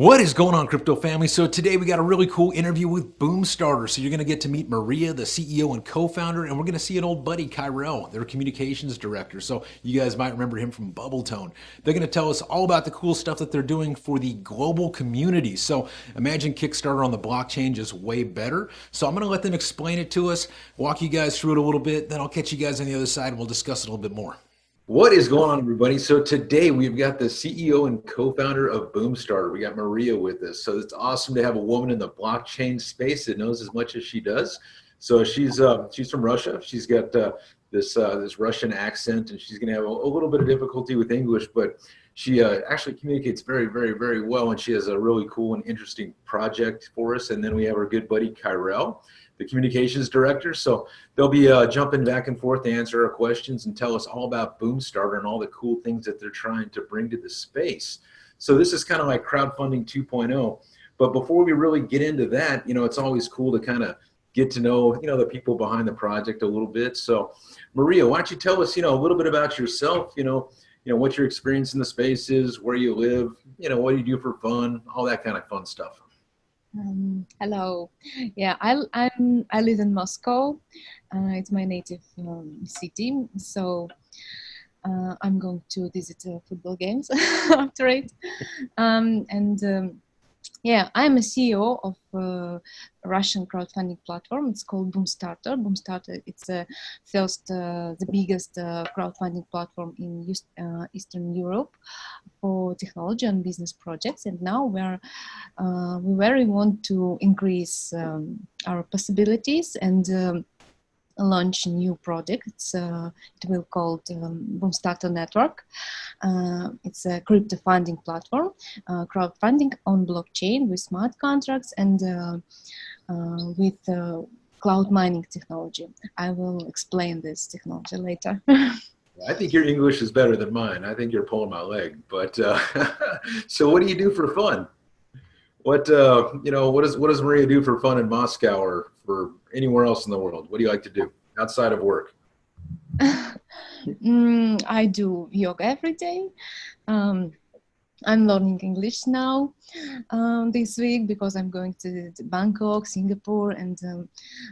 What is going on, crypto family? So today we got a really cool interview with Boomstarter. So you're going to get to meet Maria, the CEO and co-founder, and we're going to see an old buddy, Kyrell, their communications director. So you guys might remember him from Bubbletone. They're going to tell us all about the cool stuff that they're doing for the global community. So imagine Kickstarter on the blockchain, just way better. So I'm going to let them explain it to us, walk you guys through it a little bit, then I'll catch you guys on the other side and we'll discuss it a little bit more. What is going on, everybody? So today we've got the CEO and co-founder of Boomstarter. We got Maria with us. So it's awesome to have a woman in the blockchain space that knows as much as she does. So she's from Russia. She's got this Russian accent, and she's going to have a little bit of difficulty with English, but she actually communicates very, very, very well, and she has a really cool and interesting project for us. And then we have our good buddy Kyrell, the communications director. So they'll be jumping back and forth to answer our questions and tell us all about Boomstarter and all the cool things that they're trying to bring to the space. So this is kind of like crowdfunding 2.0. But before we really get into that, it's always cool to kind of get to know, the people behind the project a little bit. So Maria, why don't you tell us, a little bit about yourself, what your experience in the space is, where you live, what you do for fun, all that kind of fun stuff. Hello. Yeah, I live in Moscow. It's my native city. So I'm going to visit football games after it. Yeah, I'm a CEO of a Russian crowdfunding platform. It's called Boomstarter. Boomstarter, it's the biggest crowdfunding platform in Eastern Europe for technology and business projects. And now we very want to increase our possibilities and launch new projects. It will called Boomstarter.Network. It's a crypto funding platform, crowdfunding on blockchain with smart contracts and with cloud mining technology. I will explain this technology later. I think your English is better than mine. I think you're pulling my leg. But so what do you do for fun? What does Maria do for fun in Moscow or for anywhere else in the world? What do you like to do outside of work? I do yoga every day. I'm learning English now this week because I'm going to Bangkok, Singapore, and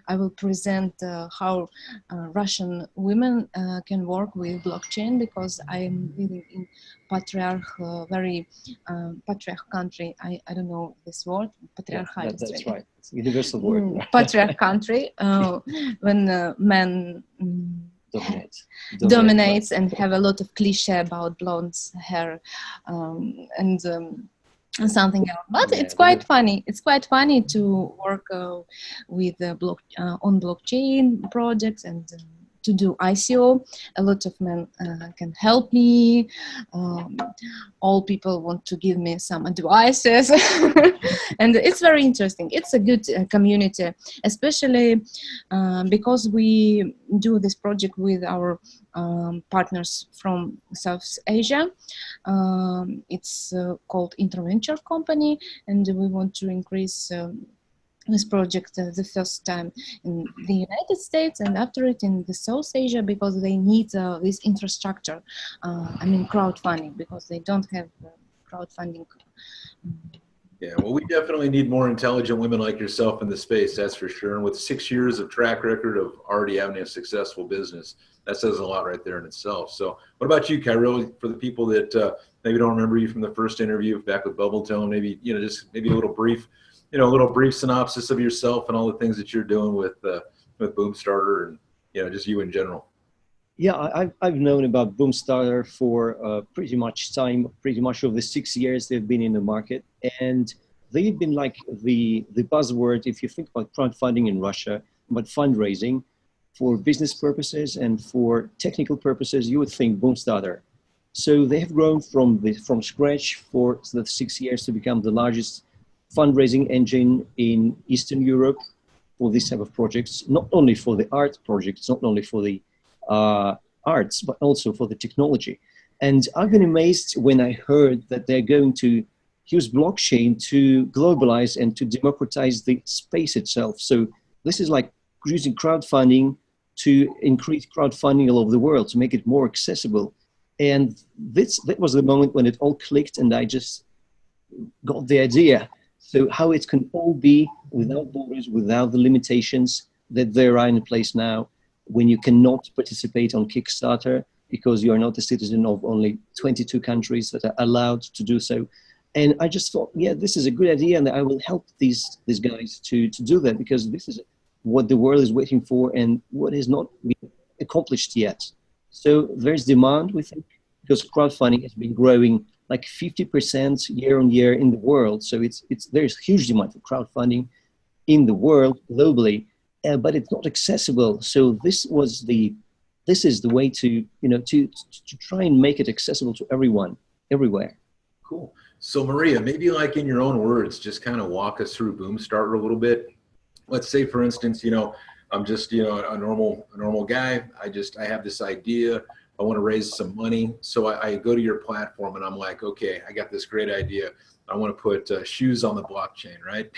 I will present how Russian women can work with blockchain because I'm living in very patriarch country. I don't know this word, patriarchal. Yeah, that's right. It's a universal word. Patriarch country when men dominates and have a lot of cliche about blonde hair and something else. But it's quite funny. It's quite funny to work with on blockchain projects and to do ICO. A lot of men can help me. All people want to give me some advices. And it's very interesting. It's a good community, especially because we do this project with our partners from South Asia. It's called Interventure Company, and we want to increase this project the first time in the United States and after it in the South Asia because they need this infrastructure, crowdfunding, because they don't have crowdfunding. Yeah, well, we definitely need more intelligent women like yourself in the space, that's for sure. And with 6 years of track record of already having a successful business, that says a lot right there in itself. So what about you, Kyrell, for the people that maybe don't remember you from the first interview back with Bubbletone, maybe, just maybe a little brief synopsis of yourself and all the things that you're doing with Boomstarter and, just you in general. Yeah, I've known about Boomstarter for pretty much over the 6 years they've been in the market. And they've been like the buzzword, if you think about crowdfunding in Russia, about fundraising for business purposes and for technical purposes, you would think Boomstarter. So they have grown from scratch for the 6 years to become the largest fundraising engine in Eastern Europe for this type of projects, not only for the art projects, not only for the arts, but also for the technology. And I've been amazed when I heard that they're going to use blockchain to globalize and to democratize the space itself. So this is like using crowdfunding to increase crowdfunding all over the world, to make it more accessible. And that was the moment when it all clicked, and I just got the idea. So how it can all be without borders, without the limitations that there are in place now, when you cannot participate on Kickstarter because you are not a citizen of only 22 countries that are allowed to do so. And I just thought, yeah, this is a good idea, and I will help these guys to do that, because this is what the world is waiting for and what has not been accomplished yet. So there's demand, we think, because crowdfunding has been growing like 50% year on year in the world. So there's huge demand for crowdfunding in the world globally, but it's not accessible. So this is the way to try and make it accessible to everyone, everywhere. Cool. So Maria, maybe like in your own words, just kind of walk us through Boomstarter a little bit. Let's say, for instance, I'm just, a normal guy. I have this idea. I want to raise some money. So I go to your platform and I'm like, okay, I got this great idea. I want to put shoes on the blockchain, right?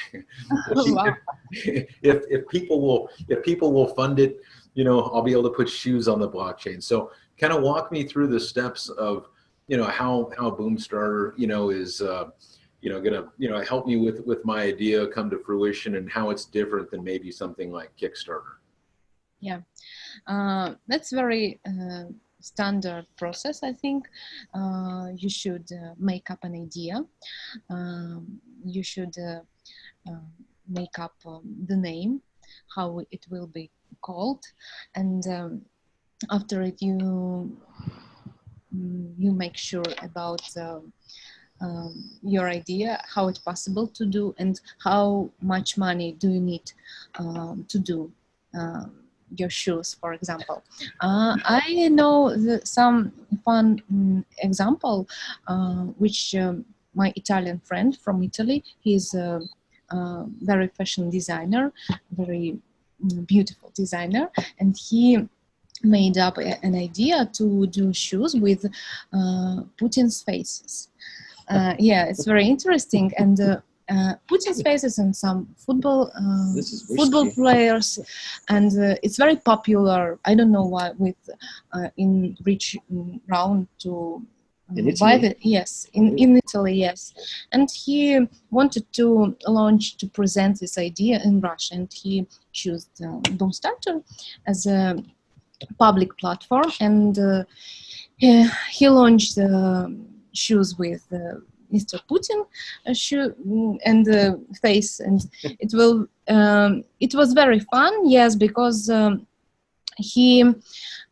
Wow. if people will fund it, I'll be able to put shoes on the blockchain. So kind of walk me through the steps of, how Boomstarter, is, gonna, help me with my idea come to fruition, and how it's different than maybe something like Kickstarter. Yeah, that's very standard process. I think you should make up an idea. You should make up the name, how it will be called, and after it you make sure about your idea, how it's possible to do, and how much money do you need to do your shoes, for example. I know some fun example, which my Italian friend from Italy, he's a very fashion designer, very beautiful designer, and he made up an idea to do shoes with Putin's faces. Yeah, it's very interesting, and Putin's faces and some football players, and it's very popular. I don't know why, with in reach round to buy it. Yes, in Italy, yes. And he wanted to present this idea in Russia, and he chose Boomstarter as a public platform, and he launched shoes with Mr. Putin shoe and face, and it was very fun. Yes, because he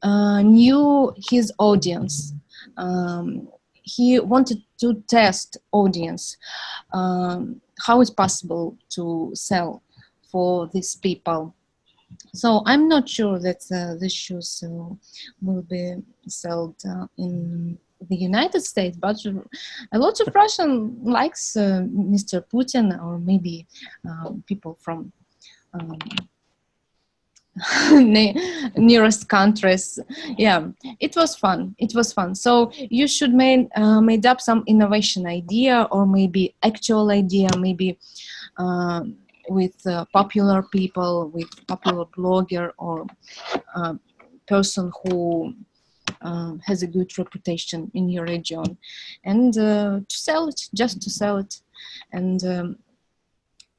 knew his audience. He wanted to test audience, how it's possible to sell for these people. So I'm not sure that the shoes will be sold in the United States, but a lot of Russian likes Mr. Putin, or maybe people from nearest countries. Yeah, it was fun. It was fun. So you should made up some innovation idea, or maybe actual idea, maybe with popular people, with popular blogger, or person who has a good reputation in your region, and to sell it, just to sell it. And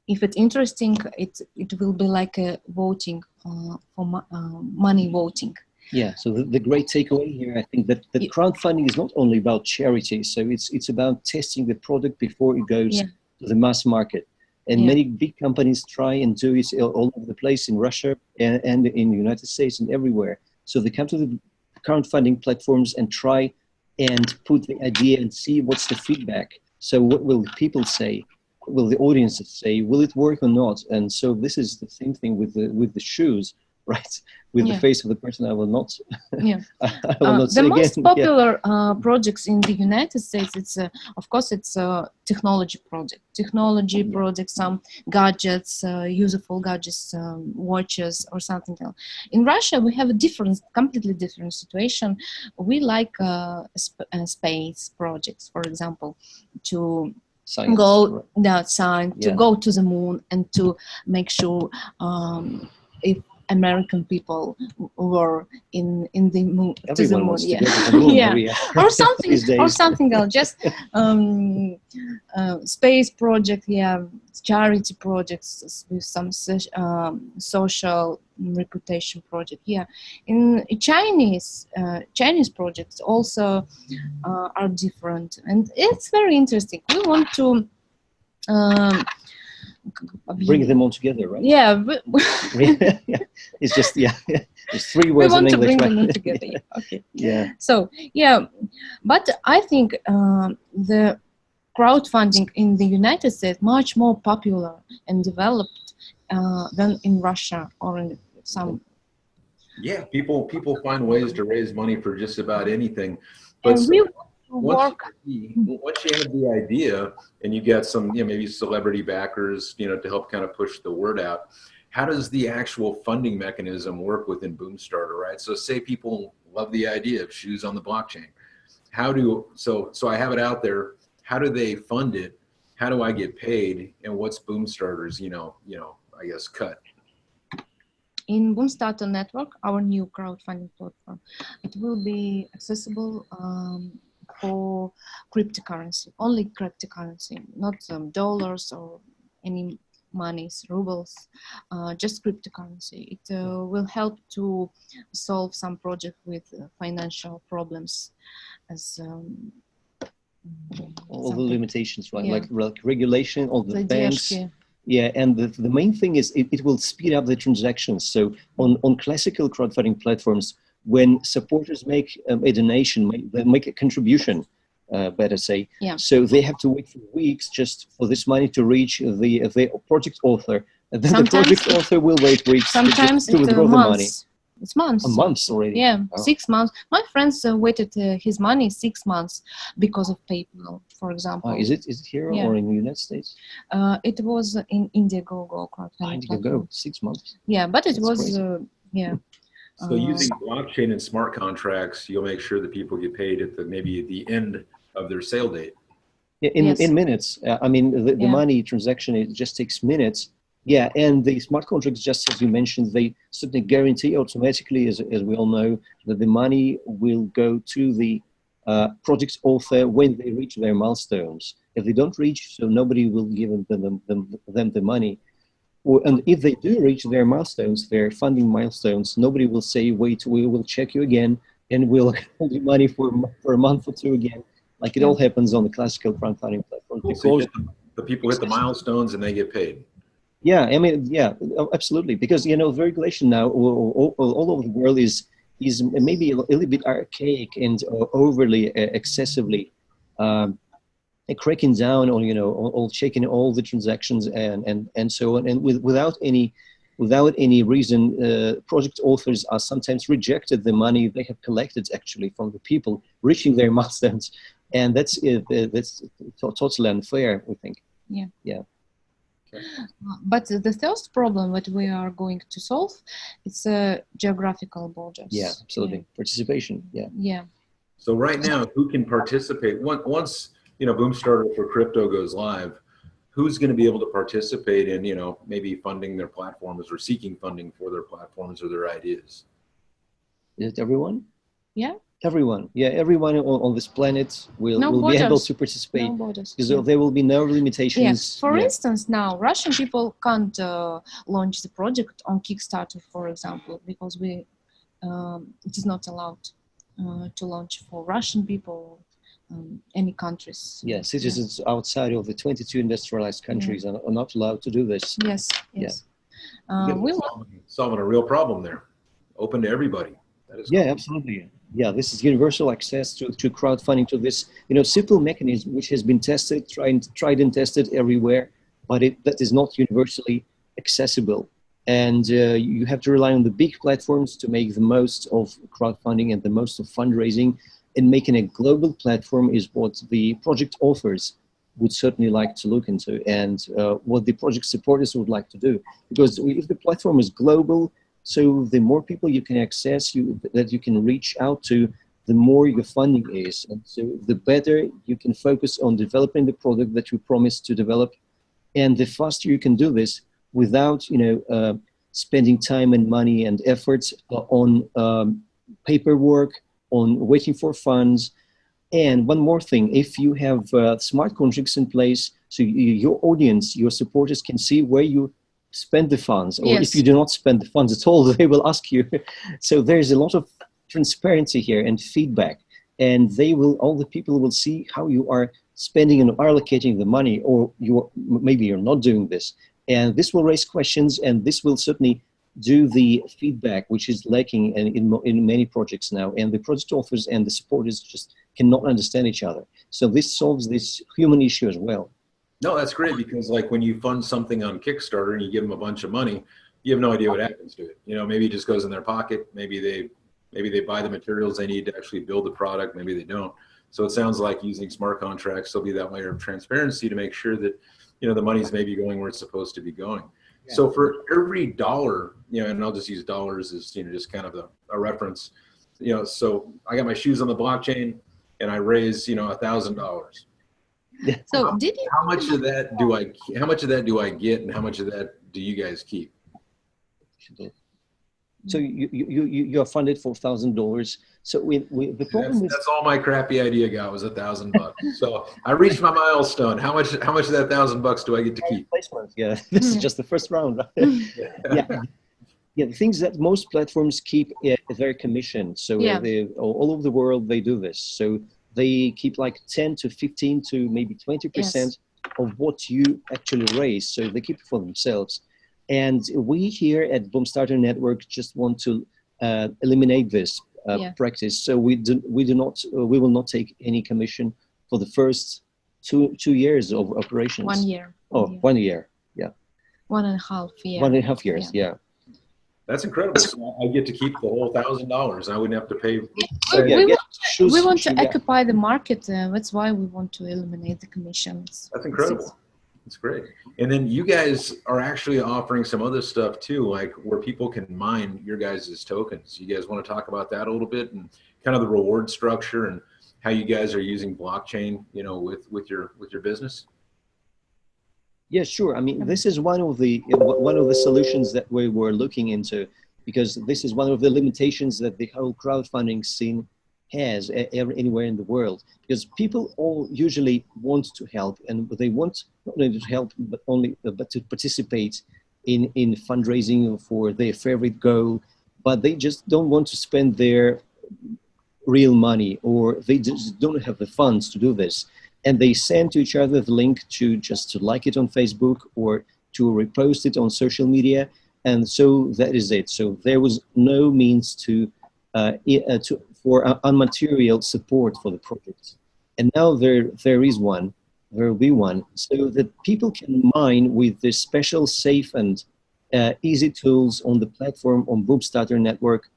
if it's interesting, it will be like a voting for money voting. Yeah, so the great takeaway here, I think, that crowdfunding is not only about charity, so it's about testing the product before it goes to the mass market. And many big companies try and do it all over the place, in Russia and in the United States and everywhere. So they come to the crowdfunding platforms and try and put the idea and see what's the feedback. So what will people say? What will the audiences say? Will it work or not? And so this is the same thing with the shoes, right? With the face of the person, I will not. Yeah. I will not the say most again. popular projects in the United States, it's of course it's a technology project. Technology project, some gadgets, useful gadgets, watches, or something else. In Russia, we have a completely different situation. We like space projects, for example, to Science, go to go to the moon, and to make sure if American people were in the moon, to the Everyone moon, wants yeah. to go to the moon, Yeah, Maria, or something, these days. or something else. Just space project, yeah, charity projects with some social reputation project, yeah. In Chinese projects also are different, and it's very interesting. We want to Bring them all together, right? yeah, Yeah. It's just, yeah, it's three we words in want to English, bring right? them all together. Yeah. Okay. Yeah. So yeah, but I think the crowdfunding in the United States much more popular and developed than in Russia or in some. Yeah, people find ways to raise money for just about anything. But And so we want to once work. once you have the idea and you get some, maybe celebrity backers, to help kind of push the word out, how does the actual funding mechanism work within Boomstarter, right? So say people love the idea of shoes on the blockchain. So I have it out there. How do they fund it? How do I get paid? And what's Boomstarter's, I guess cut? In Boomstarter.Network, our new crowdfunding platform, it will be accessible for cryptocurrency, only cryptocurrency, not dollars or any monies, rubles, just cryptocurrency. It will help to solve some project with financial problems, as All the limitations, right? Yeah. Like regulation of the banks. Задержки. Yeah, and the main thing is it will speed up the transactions. So on classical crowdfunding platforms, when supporters make a donation, they make a contribution, better say, Yeah. so they have to wait for weeks just for this money to reach the project author. And then the project author will wait weeks sometimes to withdraw the money. It's months. A month already? Yeah, Oh. 6 months. My friends waited his money 6 months because of PayPal, for example. Is it here or in the United States? It was in Indiegogo crowdfunding. Indiegogo, 6 months. Yeah, but it That's was crazy. yeah. So using blockchain and smart contracts, you'll make sure that people get paid at maybe at the end of their sale date. Yeah, in minutes. I mean, the money transaction, it just takes minutes. Yeah, and the smart contracts, just as you mentioned, they certainly guarantee automatically, as we all know, that the money will go to the project author when they reach their milestones. If they don't reach, so nobody will give them the money. And if they do reach their milestones, their funding milestones, nobody will say, wait, we will check you again, and we'll hold you money for a month or two again. Like it all happens on the classical crowdfunding platform. Cool. So the people hit the milestones and they get paid. Yeah, I mean, yeah, absolutely. Because, the regulation now all over the world is maybe a little bit archaic and overly excessively cracking down on, on checking all the transactions and so on. And without any reason, project authors are sometimes rejected the money they have collected actually from the people reaching their milestones. And that's totally unfair, we think. Yeah. Yeah. But the first problem that we are going to solve, it's geographical borders. Yeah, absolutely. Yeah. Participation. Yeah. Yeah. So right now, who can participate? Once Boomstarter for crypto goes live, who's going to be able to participate in maybe funding their platforms or seeking funding for their platforms or their ideas? Is it everyone? Yeah. Everyone, yeah, everyone on this planet will be able to participate. No borders. Because there will be no limitations. Yeah. For instance, now Russian people can't launch the project on Kickstarter, for example, because it is not allowed to launch for Russian people. Any countries. Yeah, citizens outside of the 22 industrialized countries are not allowed to do this. Yes. Solving a real problem there. Open to everybody. That is cool. Absolutely. Yeah, this is universal access to crowdfunding, to this simple mechanism which has been tested, tried and tested everywhere, but that is not universally accessible. And you have to rely on the big platforms to make the most of crowdfunding and the most of fundraising. And making a global platform is what the project authors would certainly like to look into, and what the project supporters would like to do. Because if the platform is global, so the more people you can access, that you can reach out to, the more your funding is. And so the better you can focus on developing the product that you promised to develop. And the faster you can do this without, spending time and money and efforts on paperwork, on waiting for funds. And one more thing, if you have smart contracts in place, so your audience, your supporters can see where you spend the funds, or if you do not spend the funds at all, they will ask you. So there's a lot of transparency here and feedback, and all the people will see how you are spending and allocating the money, or maybe you're not doing this. And this will raise questions, and this will certainly do the feedback, which is lacking in many projects now. And the project authors and the supporters just cannot understand each other. So this solves this human issue as well. No, that's great, because like when you fund something on Kickstarter and you give them a bunch of money, you have no idea what happens to it. You know, maybe it just goes in their pocket. Maybe they buy the materials they need to actually build the product. Maybe they don't. So it sounds like using smart contracts, there'll be that layer of transparency to make sure that, you know, the money's maybe going where it's supposed to be going. Yeah. So for every dollar, you know, and I'll just use dollars as, you know, just kind of a reference, you know, so I got my shoes on the blockchain and I raise, you know, $1,000. So how much of that do I get, and how much of that do you guys keep? So you are funded for $1,000. So the problem that's all my crappy idea got was $1,000. So I reached my milestone. How much of that $1,000 do I get to keep? Yeah, this is just the first round. Yeah, the things that most platforms keep is their commission. So all over the world they do this. So they keep like 10 to 15 to maybe 20% of what you actually raise. So they keep it for themselves. And we here at Boomstarter Network just want to eliminate this practice. So we will not take any commission for the first two years of operations. 1 year. Oh, 1 year. Yeah. 1.5 years. 1.5 years. Yeah. That's incredible. So I get to keep the whole $1,000. I wouldn't have to pay. We want to occupy the market. That's why we want to eliminate the commissions. That's incredible. That's great. And then you guys are actually offering some other stuff too, like where people can mine your guys' tokens. You guys want to talk about that a little bit, and kind of the reward structure and how you guys are using blockchain, you know, with your business? Yeah, sure. I mean, this is one of the solutions that we were looking into, because this is one of the limitations that the whole crowdfunding scene has anywhere in the world, because people all usually want to help, and they want not only to help but to participate in fundraising for their favorite goal, but they just don't want to spend their real money, or they just don't have the funds to do this. And they send to each other the link to like it on Facebook or to repost it on social media, and so that is it. So there was no means for unmaterial support for the project, and now there will be one, so that people can mine with this special, safe, and easy tools on the platform on Boomstarter Network.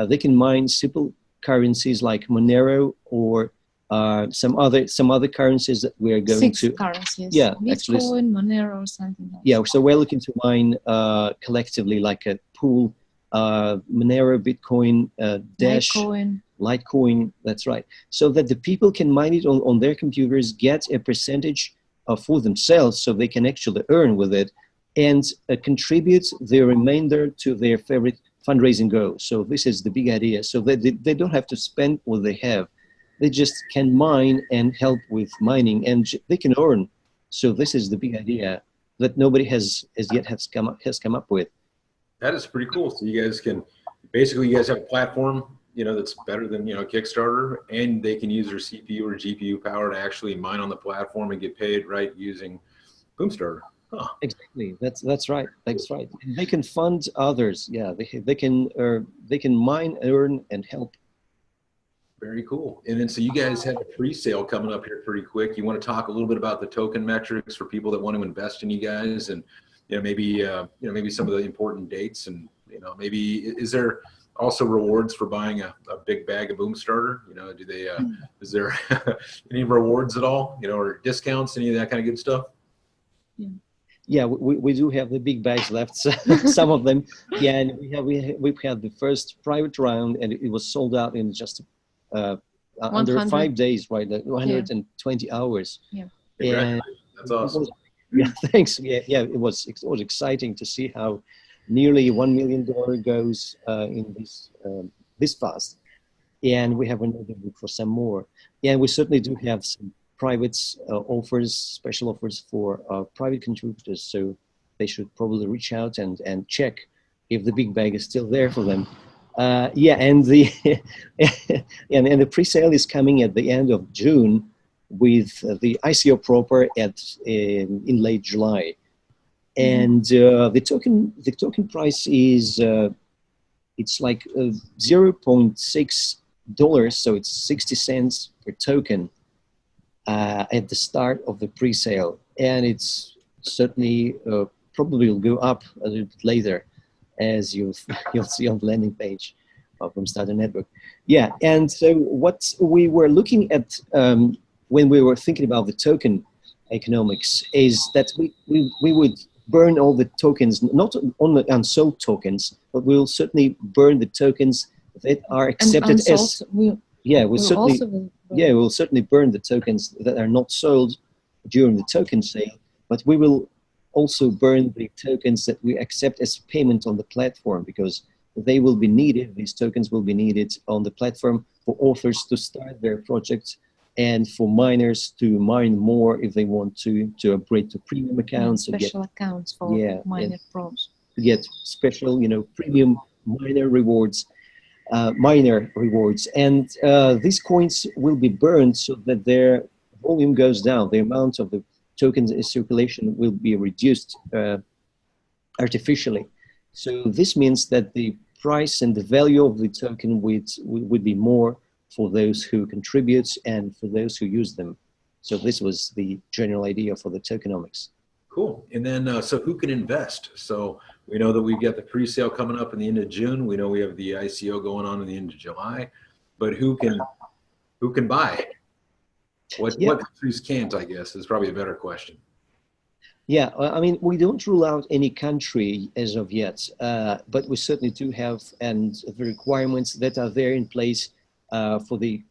They can mine simple currencies like Monero or some other currencies that we are going to. 6 currencies. Yeah, Bitcoin, actually, Monero, something like that. Yeah, so we're looking to mine collectively, like a pool, Monero, Bitcoin, Dash, Litecoin. That's right. So that the people can mine it on their computers, get a percentage for themselves, so they can actually earn with it, and contribute the remainder to their favorite fundraising goal. So this is the big idea. So that they don't have to spend what they have. They just can mine and help with mining, and they can earn. So this is the big idea that nobody has come up with. That is pretty cool. So you guys can you guys have a platform, you know, that's better than, you know, Kickstarter, and they can use their CPU or GPU power to actually mine on the platform and get paid right using Boomstarter. Huh. Exactly. That's right. That's right. They can fund others. Yeah, they can mine, earn, and help. Very cool. And then so you guys have a pre-sale coming up here pretty quick. You want to talk a little bit about the token metrics for people that want to invest in you guys, and maybe some of the important dates, and maybe is there also rewards for buying a big bag of Boomstarter? Do they is there any rewards at all? Or discounts, any of that kind of good stuff? Yeah, we do have the big bags left, some of them. Yeah, and we had the first private round, and it was sold out in just under 5 days, right? 120 hours. Yeah. And that's awesome. Yeah, thanks. Yeah, it was exciting to see how nearly $1 million goes in this fast. And we have another book for some more. And we certainly do have some private offers, special offers for private contributors. So they should probably reach out and check if the big bag is still there for them. Yeah, and the and the pre-sale is coming at the end of June, with the ICO proper in late July. And the token price is it's like $0.6, so it's 60 cents per token at the start of the pre-sale, and it's certainly probably will go up a little bit later, as you'll see on the landing page of Boomstarter.Network. Yeah, and so what we were looking at when we were thinking about the token economics is that we would burn all the tokens, not only unsold tokens, but we'll certainly burn the tokens that are accepted as, we'll certainly burn the tokens that are not sold during the token sale, but we will also burn the tokens that we accept as payment on the platform, because they will be needed, these tokens will be needed on the platform for authors to start their projects and for miners to mine more if they want to upgrade to premium accounts. Special accounts for miner pros. To get special, premium miner rewards. And these coins will be burned so that their volume goes down. The amount of the tokens in circulation will be reduced artificially. So this means that the price and the value of the token would be more for those who contribute and for those who use them. So this was the general idea for the tokenomics. Cool. And then, so who can invest? So we know that we've got the pre-sale coming up in the end of June. We know we have the ICO going on in the end of July, but who can buy? What countries can't, I guess, is probably a better question. Yeah, I mean, we don't rule out any country as of yet, but we certainly do have the requirements that are there in place for the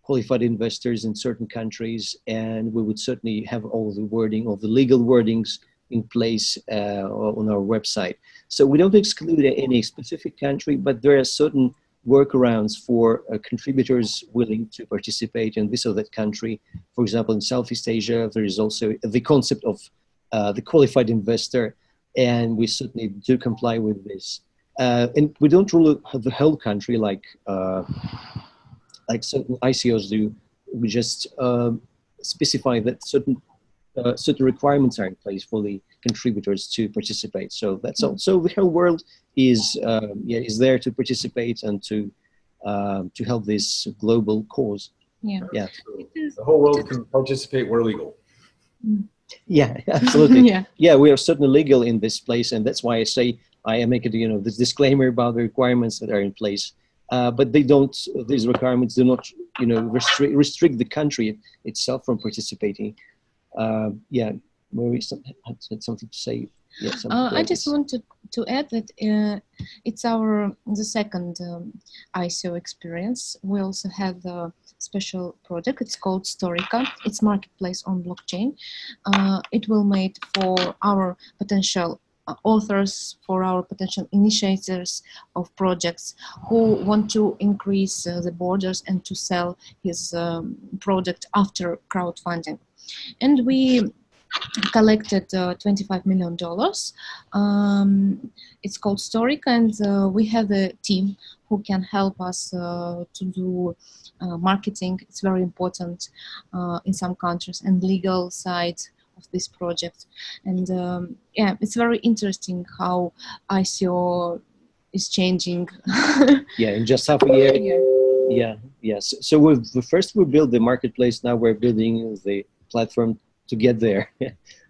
qualified investors in certain countries, and we would certainly have all the wording, all the legal wordings in place on our website. So we don't exclude any specific country, but there are certain workarounds for contributors willing to participate in this or that country. For example, in Southeast Asia, there is also the concept of the qualified investor, and we certainly do comply with this. And we don't rule the whole country like certain ICOs do. We just specify that certain requirements are in place for the contributors to participate. So that's all. So the whole world is there to participate and to help this global cause. Yeah. The whole world can participate. We're legal. Yeah, absolutely. Yeah. We are certainly legal in this place, and that's why I make it, this disclaimer about the requirements that are in place. But these requirements do not, restrict the country itself from participating. Marie had something to say. Yeah, I just wanted to add that it's the second ICO experience. We also have the special project. It's called Storica. It's marketplace on blockchain. It will made for our potential authors, for our potential initiators of projects who want to increase the borders and to sell his project after crowdfunding. And we collected $25 million. It's called Storica, and we have a team who can help us to do marketing. It's very important in some countries, and legal side of this project. And it's very interesting how ICO is changing. In just half a year. Yes. So first we built the marketplace. Now we're building the platform to get there.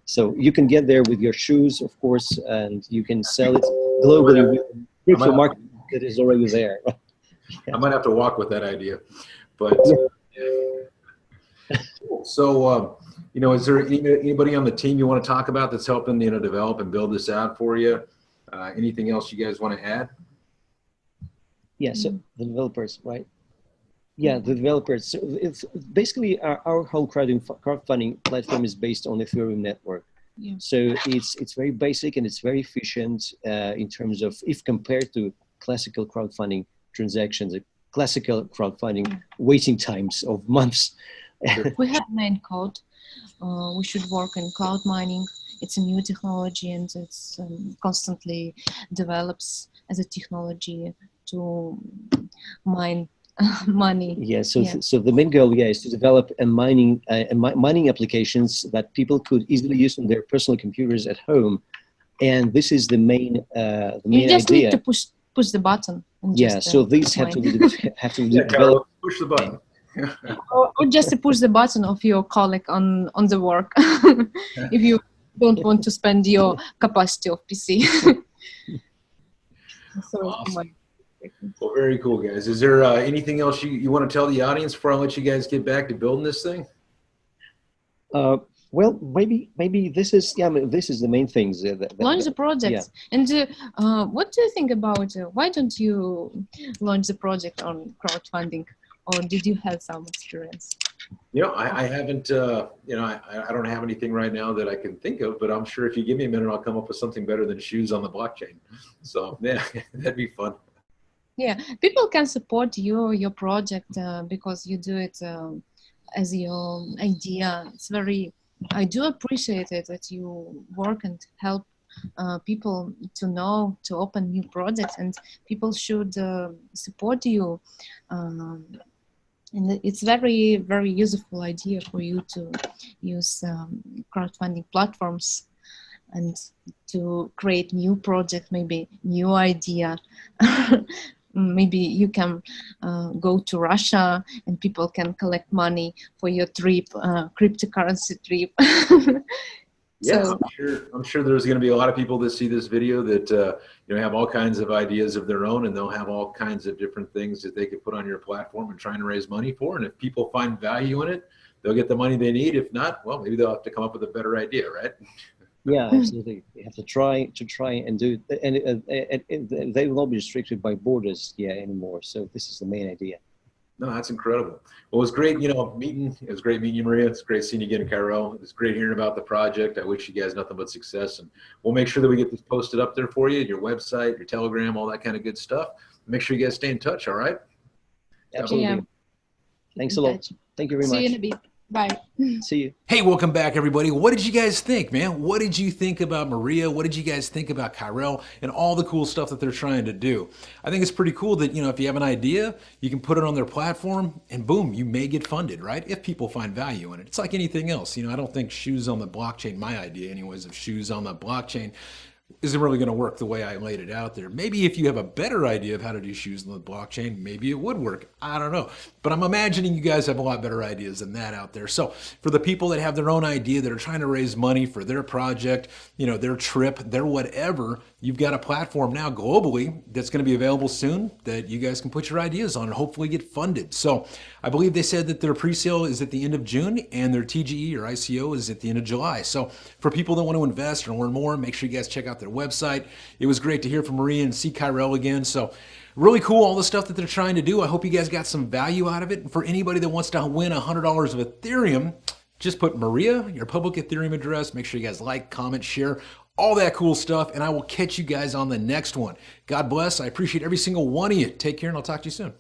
So you can get there with your shoes, of course, and you can sell it globally with crypto market that is already there. I might have to walk with that idea, but so is there anybody on the team you want to talk about that's helping develop and build this out for you? Anything else you guys want to add? So the developers, right? Yeah, the developers. So it's basically our whole crowdfunding platform is based on Ethereum network. Yeah. So it's very basic and it's very efficient in terms of, if compared to classical crowdfunding transactions, classical crowdfunding waiting times of months. We have main code. We should work in cloud mining. It's a new technology and it's constantly develops as a technology to mine money. Yeah. So the main goal, is to develop mining applications that people could easily use on their personal computers at home, and this is the main You just idea. need to push the button. And So these have to develop. Carol, push the button. or just to push the button of your colleague on the work if you don't want to spend your capacity of PC. Awesome. Well, very cool, guys. Is there anything else you want to tell the audience before I let you guys get back to building this thing? Well, maybe this is this is the main things. Launch the project. And what do you think about? Why don't you launch the project on crowdfunding, or did you have some experience? I haven't. I don't have anything right now that I can think of. But I'm sure if you give me a minute, I'll come up with something better than shoes on the blockchain. So yeah, that'd be fun. Yeah, people can support your project because you do it as your idea. It's very. I do appreciate it that you work and help people to know to open new projects, and people should support you. And it's very, very useful idea for you to use crowdfunding platforms and to create new project, maybe new idea. Maybe you can go to Russia and people can collect money for your trip, cryptocurrency trip. Yeah, So, I'm sure there's going to be a lot of people that see this video that have all kinds of ideas of their own, and they'll have all kinds of different things that they could put on your platform and trying to raise money for. And if people find value in it, they'll get the money they need. If not, well, maybe they'll have to come up with a better idea, right? Yeah, absolutely. You have to try and do it, and they will not be restricted by borders anymore. So this is the main idea. No, that's incredible. Well, it was great, meeting. It was great meeting you, Maria. It's great seeing you again, Kyrell. It's great hearing about the project. I wish you guys nothing but success, and we'll make sure that we get this posted up there for you, your website, your Telegram, all that kind of good stuff. Make sure you guys stay in touch. All right. Absolutely. Yeah. Thanks a lot. Thank you very much. See you in a bit. Bye. See you. Hey, welcome back, everybody. What did you guys think, man? What did you think about Maria? What did you guys think about Kyrell and all the cool stuff that they're trying to do? I think it's pretty cool that, if you have an idea, you can put it on their platform and boom, you may get funded, right? If people find value in it. It's like anything else. I don't think shoes on the blockchain, my idea anyways, of shoes on the blockchain isn't really going to work the way I laid it out there. Maybe if you have a better idea of how to do shoes on the blockchain, maybe it would work. I don't know. But I'm imagining you guys have a lot better ideas than that out there. So for the people that have their own idea, that are trying to raise money for their project, their trip, their whatever, you've got a platform now globally that's going to be available soon that you guys can put your ideas on and hopefully get funded. So I believe they said that their pre-sale is at the end of June and their TGE or ICO is at the end of July. So for people that want to invest or learn more, make sure you guys check out their website. It was great to hear from Maria and see Kyrell again. So really cool, all the stuff that they're trying to do. I hope you guys got some value out of it. And for anybody that wants to win $100 of Ethereum, just put Maria, your public Ethereum address. Make sure you guys like, comment, share, all that cool stuff. And I will catch you guys on the next one. God bless. I appreciate every single one of you. Take care, and I'll talk to you soon.